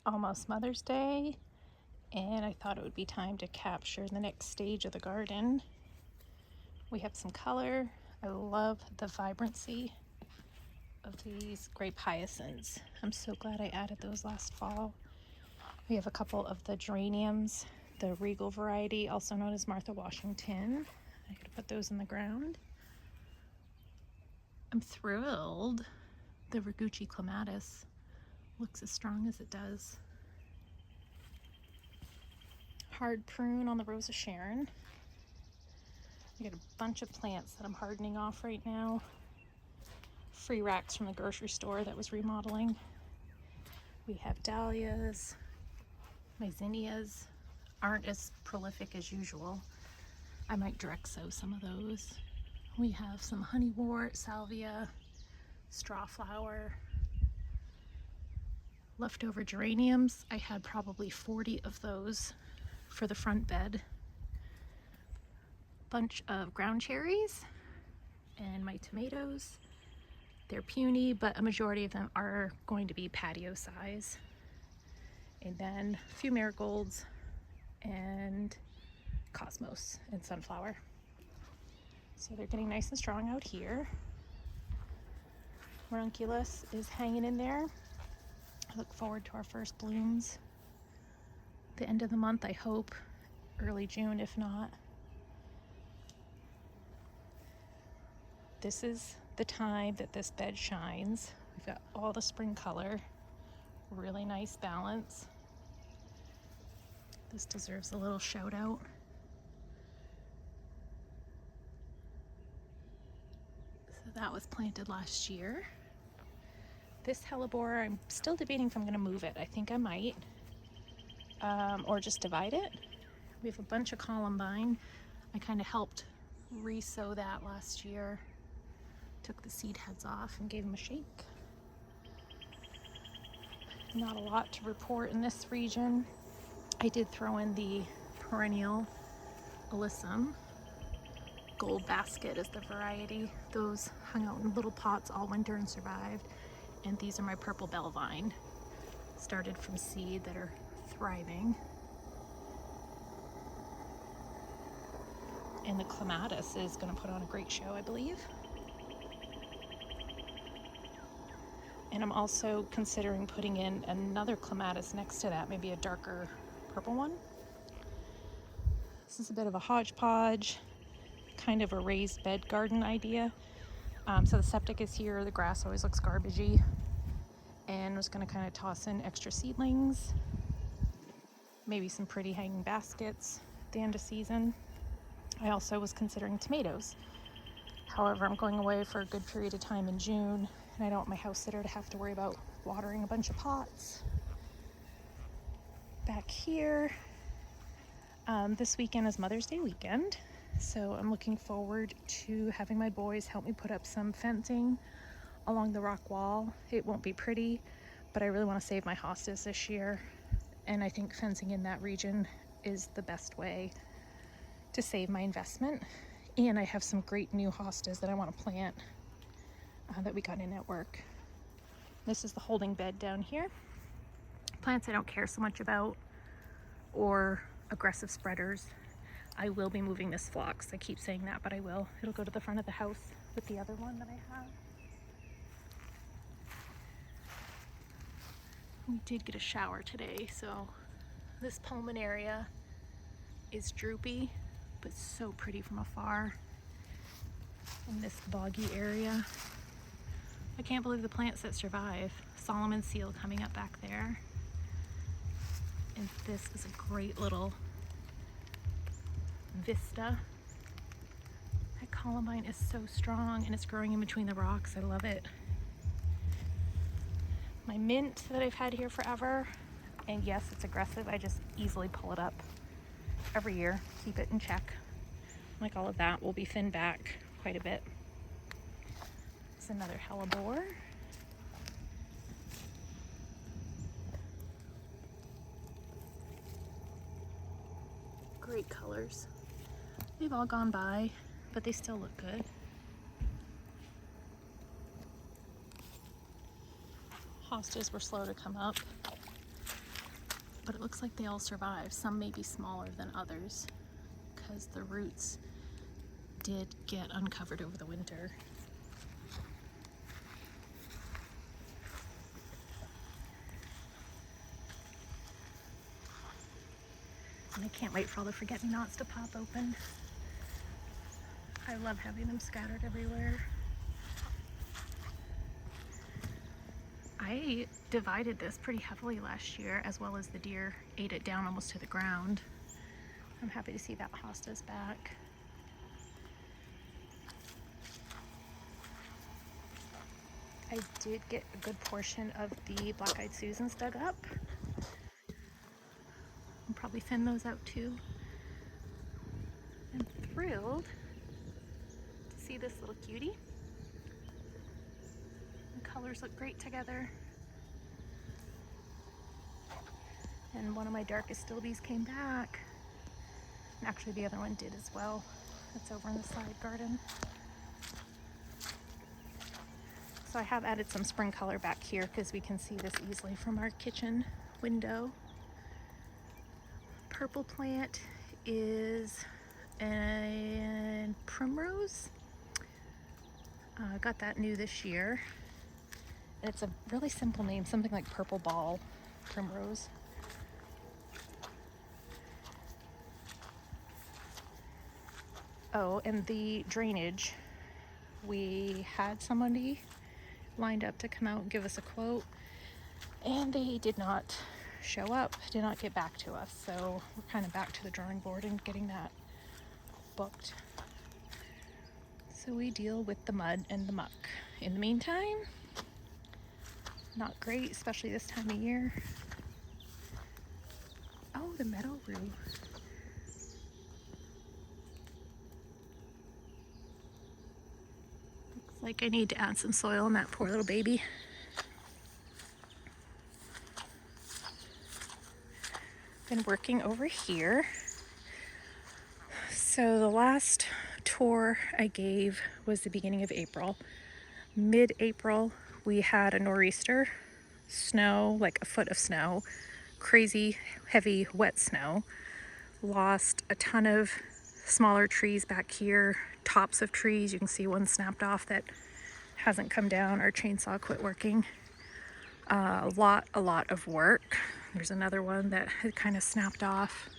almost Mother's Day, and I thought it would be time to capture the next stage of the garden. We have some color. I love the vibrancy of these grape hyacinths. I'm so glad I added those last fall. We have a couple of the geraniums, the Regal variety, also known as Martha Washington. I gotta put those in the ground. I'm thrilled the Rigucci clematis looks as strong as it does. Hard prune on the Rose of Sharon. I got a bunch of plants that I'm hardening off right now. Free racks from the grocery store that was remodeling. We have dahlias. My zinnias aren't as prolific as usual. I might direct sow some of those. We have some honeywort, salvia, straw flower, leftover geraniums. I had probably 40 of those for the front bed. Bunch of ground cherries and my tomatoes. They're puny, but a majority of them are going to be patio size. And then a few marigolds and cosmos and sunflower. So they're getting nice and strong out here. Ranunculus is hanging in there. I look forward to our first blooms. The end of the month, I hope. Early June, if not. This is the time that this bed shines. We've got all the spring color. Really nice balance. This deserves a little shout out. So that was planted last year. This hellebore, I'm still debating if I'm gonna move it. I think I might, or just divide it. We have a bunch of columbine. I kind of helped re-sow that last year. Took the seed heads off and gave them a shake. Not a lot to report in this region. I did throw in the perennial alyssum. Gold basket is the variety. Those hung out in little pots all winter and survived. And these are my purple bell vine. Started from seed that are thriving. And the clematis is going to put on a great show, I believe. And I'm also considering putting in another clematis next to that, maybe a darker purple one. This is a bit of a hodgepodge, kind of a raised bed garden idea. So the septic is here, the grass always looks garbagey. And I was going to kind of toss in extra seedlings, maybe some pretty hanging baskets at the end of season. I also was considering tomatoes. However, I'm going away for a good period of time in June, and I don't want my house sitter to have to worry about watering a bunch of pots. Back here, this weekend is Mother's Day weekend, so I'm looking forward to having my boys help me put up some fencing along the rock wall. It won't be pretty, but I really want to save my hostas this year, and I think fencing in that region is the best way to save my investment. And I have some great new hostas that I want to plant that we got in at work. This is the holding bed down here. Plants I don't care so much about, or aggressive spreaders. I will be moving this phlox. I keep saying that, but I will. It'll go to the front of the house with the other one that I have. We did get a shower today, so this pulmonaria is droopy, but so pretty from afar. In this boggy area. I can't believe the plants that survive. Solomon seal coming up back there. And this is a great little vista. That columbine is so strong and it's growing in between the rocks. I love it. My mint that I've had here forever, and yes, it's aggressive. I just easily pull it up every year, keep it in check. Like all of that will be thinned back quite a bit. It's another hellebore. Great colors. They've all gone by, but they still look good. Hostas were slow to come up. but it looks like they all survived. Some may be smaller than others because the roots did get uncovered over the winter. And I can't wait for all the forget-me-nots to pop open. I love having them scattered everywhere. I divided this pretty heavily last year, as well as the deer ate it down almost to the ground. I'm happy to see that hosta's back. I did get a good portion of the black-eyed Susans dug up. I'll probably thin those out too. I'm thrilled to see this little cutie. The colors look great together. And one of my darkest stilbies came back. And actually the other one did as well. That's over in the side garden. So I have added some spring color back here because we can see this easily from our kitchen window. Purple plant is a primrose. Got that new this year. And it's a really simple name, something like purple ball primrose. Oh, and the drainage, we had somebody lined up to come out and give us a quote, and they did not show up, did not get back to us. So we're kind of back to the drawing board and getting that booked. So we deal with the mud and the muck. In the meantime, not great, especially this time of year. Oh, the meadow rue. Looks like I need to add some soil on that poor little baby. Been working over here. So the last tour I gave was the beginning of April. Mid-April, we had a nor'easter, snow, like a foot of snow, crazy heavy wet snow. Lost a ton of smaller trees back here, tops of trees. You can see one snapped off that hasn't come down. Our chainsaw quit working. A lot of work. There's another one that had kind of snapped off.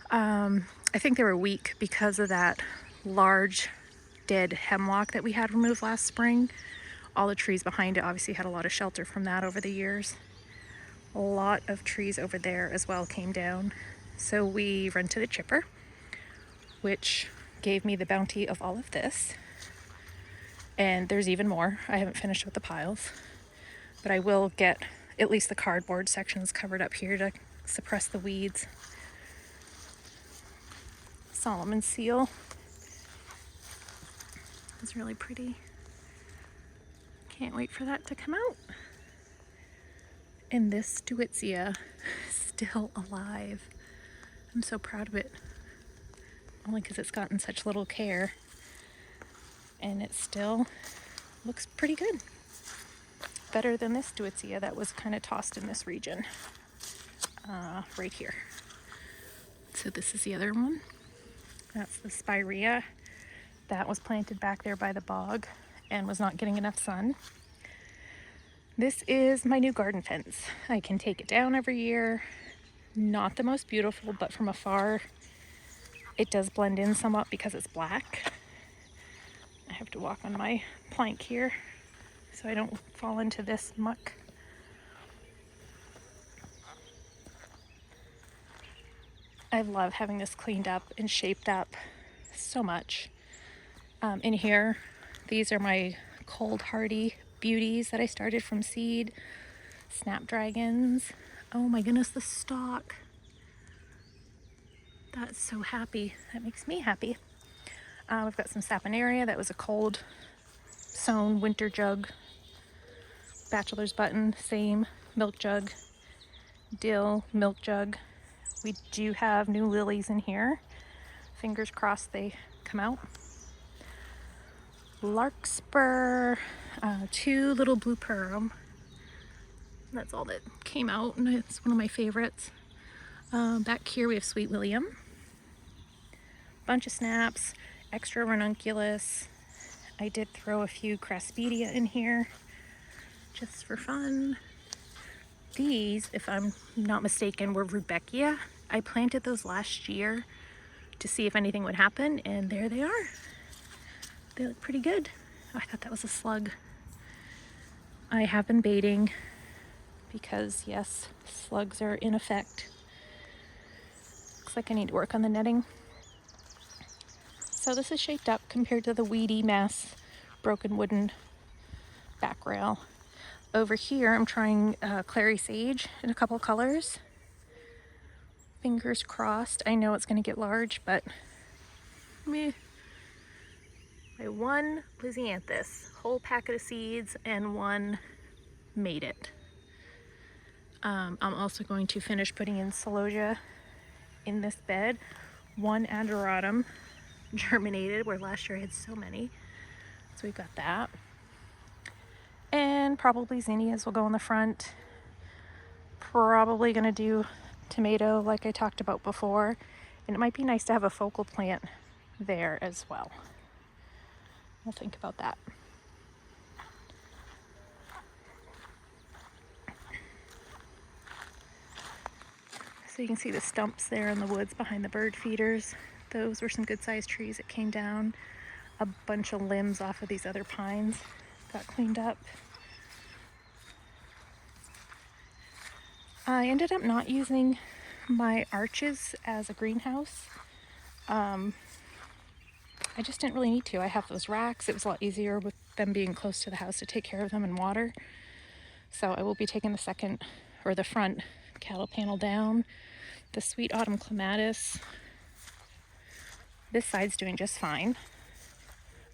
I think they were weak because of that large dead hemlock that we had removed last spring. All the trees behind it obviously had a lot of shelter from that over the years. A lot of trees over there as well came down. So we rented a chipper, which gave me the bounty of all of this. And there's even more. I haven't finished with the piles, but I will get at least the cardboard sections covered up here to suppress the weeds. Solomon seal. It's really pretty. Can't wait for that to come out. And this Stuitzia still alive. I'm so proud of it. Only because it's gotten such little care. And it still looks pretty good. Better than this Stuitzia that was kind of tossed in this region. Right here. So this is the other one. That's the Spirea. That was planted back there by the bog and was not getting enough sun. This is my new garden fence. I can take it down every year. Not the most beautiful, but from afar it does blend in somewhat because it's black. I have to walk on my plank here so I don't fall into this muck. I love having this cleaned up and shaped up so much. In here, these are my cold hardy beauties that I started from seed. Snapdragons. Oh my goodness, the stalk. That's so happy. That makes me happy. We've got some saponaria. That was a cold sown winter jug. Bachelor's button, same. Milk jug. Dill, milk jug. We do have new lilies in here. Fingers crossed they come out. Larkspur, two little blue pearl. That's all that came out, and it's one of my favorites. Back here we have Sweet William. Bunch of snaps, extra ranunculus. I did throw a few craspedia in here just for fun. These, if I'm not mistaken, were rudbeckia. I planted those last year to see if anything would happen, and there they are. They look pretty good. Oh, I thought that was a slug. I have been baiting because, yes, slugs are in effect. Looks like I need to work on the netting. So this is shaped up compared to the weedy mess, broken wooden back rail. Over here, I'm trying clary sage in a couple colors. Fingers crossed. I know it's going to get large, but meh. My one Lysianthus, whole packet of seeds, and one made it. I'm also going to finish putting in celosia in this bed. One adoratum germinated, where last year I had so many. So we've got that. And probably zinnias will go in the front. Probably going to do tomato like I talked about before. And it might be nice to have a focal plant there as well. We'll think about that. So you can see the stumps there in the woods behind the bird feeders. Those were some good sized trees that came down. A bunch of limbs off of these other pines got cleaned up. I ended up not using my arches as a greenhouse. I just didn't really need to. I have those racks. It was a lot easier with them being close to the house to take care of them and water. So I will be taking the second or the front cattle panel down. The sweet autumn clematis. This side's doing just fine.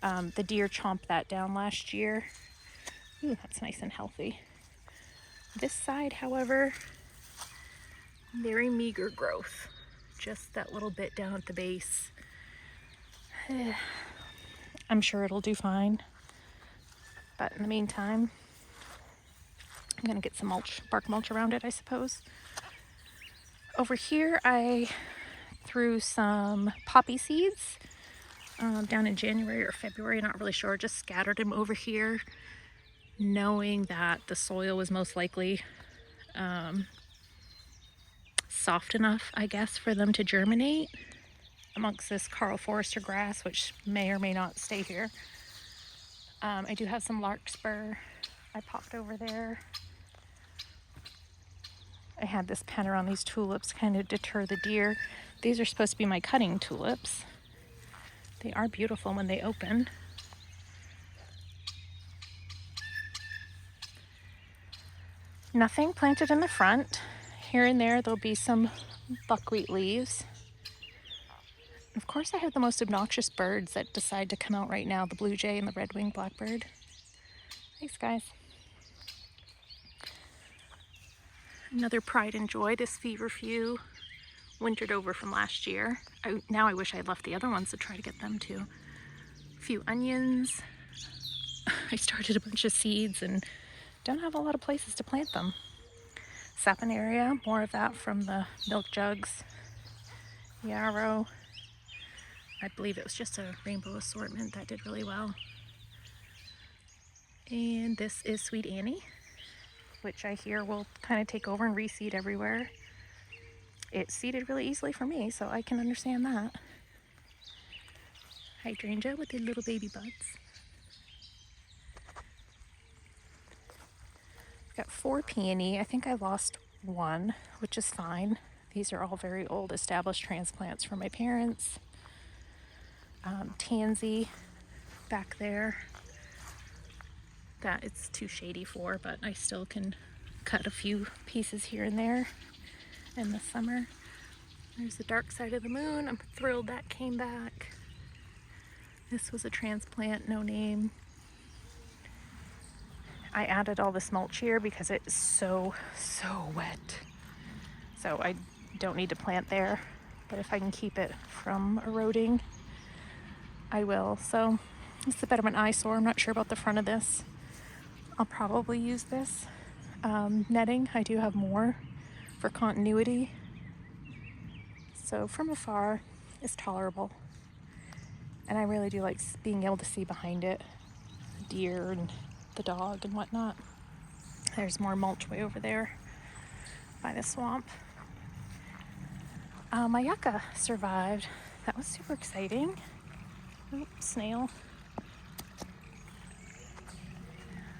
The deer chomped that down last year. Ooh, that's nice and healthy. This side, however, very meager growth. Just that little bit down at the base. I'm sure it'll do fine. But in the meantime, I'm gonna get some mulch, bark mulch around it, I suppose. Over here, I threw some poppy seeds down in January or February, not really sure, just scattered them over here, knowing that the soil was most likely soft enough, I guess, for them to germinate amongst this Carl Forester grass, which may or may not stay here. I do have some larkspur I popped over there. I had this pen around these tulips kind of deter the deer. These are supposed to be my cutting tulips. They are beautiful when they open. Nothing planted in the front. Here and there, there'll be some buckwheat leaves. Of course, I have the most obnoxious birds that decide to come out right now, the blue jay and the red-winged blackbird. Thanks, guys. Another pride and joy, this feverfew wintered over from last year. Now I wish I had left the other ones to try to get them too. A few onions. I started a bunch of seeds and don't have a lot of places to plant them. Saponaria, more of that from the milk jugs. Yarrow. I believe it was just a rainbow assortment that did really well. And this is Sweet Annie, which I hear will kind of take over and reseed everywhere. It seeded really easily for me, so I can understand that. Hydrangea with the little baby buds. I've got 4 peony. I think I lost one, which is fine. These are all very old established transplants from my parents. Tansy back there that it's too shady for, but I still can cut a few pieces here and there in the summer. There's the dark side of the moon. I'm thrilled that came back. This was a transplant, no name. I added all this mulch here because it's so wet. So I don't need to plant there, but if I can keep it from eroding, I will. So it's a bit of an eyesore. I'm not sure about the front of this. I'll probably use this netting. I do have more for continuity. So from afar, it's tolerable. And I really do like being able to see behind it, deer and the dog and whatnot. There's more mulch way over there by the swamp. My yucca survived. That was super exciting. Oh, snail.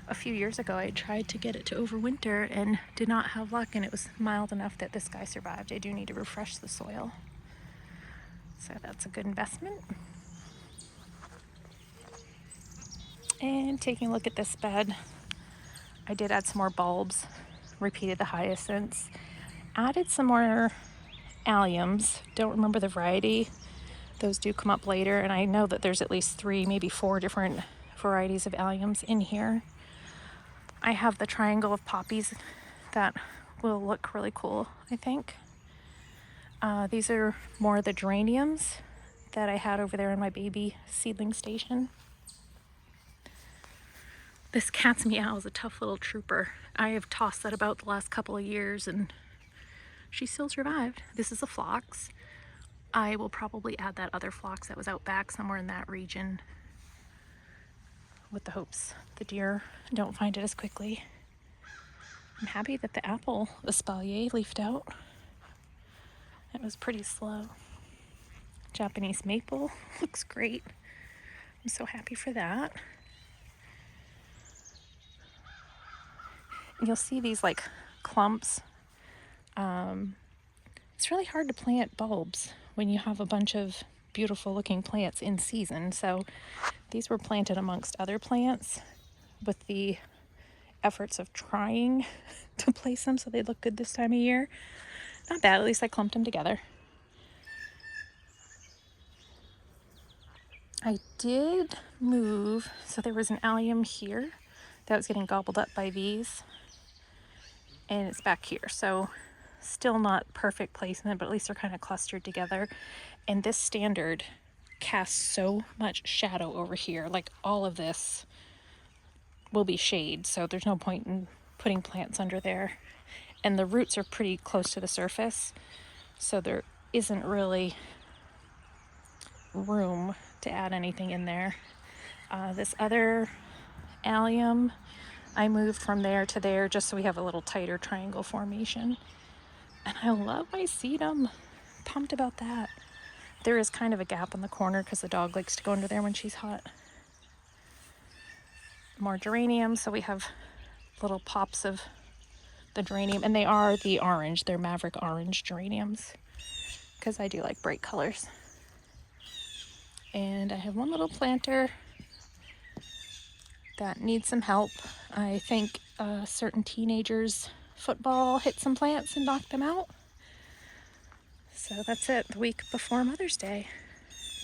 A few years ago, I tried to get it to overwinter and did not have luck, and it was mild enough that this guy survived. I do need to refresh the soil. So that's a good investment. And taking a look at this bed, I did add some more bulbs, repeated the hyacinths, added some more alliums. Don't remember the variety. Those do come up later, and I know that there's at least 3, maybe 4 different varieties of alliums in here. I have the triangle of poppies that will look really cool, I think. These are more the geraniums that I had over there in my baby seedling station. This cat's meow is a tough little trooper. I have tossed that about the last couple of years and she still survived. This is a phlox. I will probably add that other phlox that was out back somewhere in that region with the hopes the deer don't find it as quickly. I'm happy that the apple espalier leafed out. It was pretty slow. Japanese maple looks great. I'm so happy for that. You'll see these like clumps. It's really hard to plant bulbs when you have a bunch of beautiful looking plants in season. So these were planted amongst other plants with the efforts of trying to place them so they look good this time of year. Not bad, at least I clumped them together. I did move, so there was an allium here that was getting gobbled up by these, and it's back here. So still not perfect placement, but at least they're kind of clustered together. And this standard casts so much shadow over here. Like all of this will be shade, so there's no point in putting plants under there. And the roots are pretty close to the surface, so there isn't really room to add anything in there. This other allium, I moved from there to there just so we have a little tighter triangle formation. And I love my sedum. Pumped about that. There is kind of a gap in the corner because the dog likes to go under there when she's hot. More geranium, so we have little pops of the geranium, and they are the orange. They're Maverick orange geraniums because I do like bright colors. And I have one little planter that needs some help. I think certain teenagers' football hit some plants and knocked them out. So that's it, the week before Mother's Day.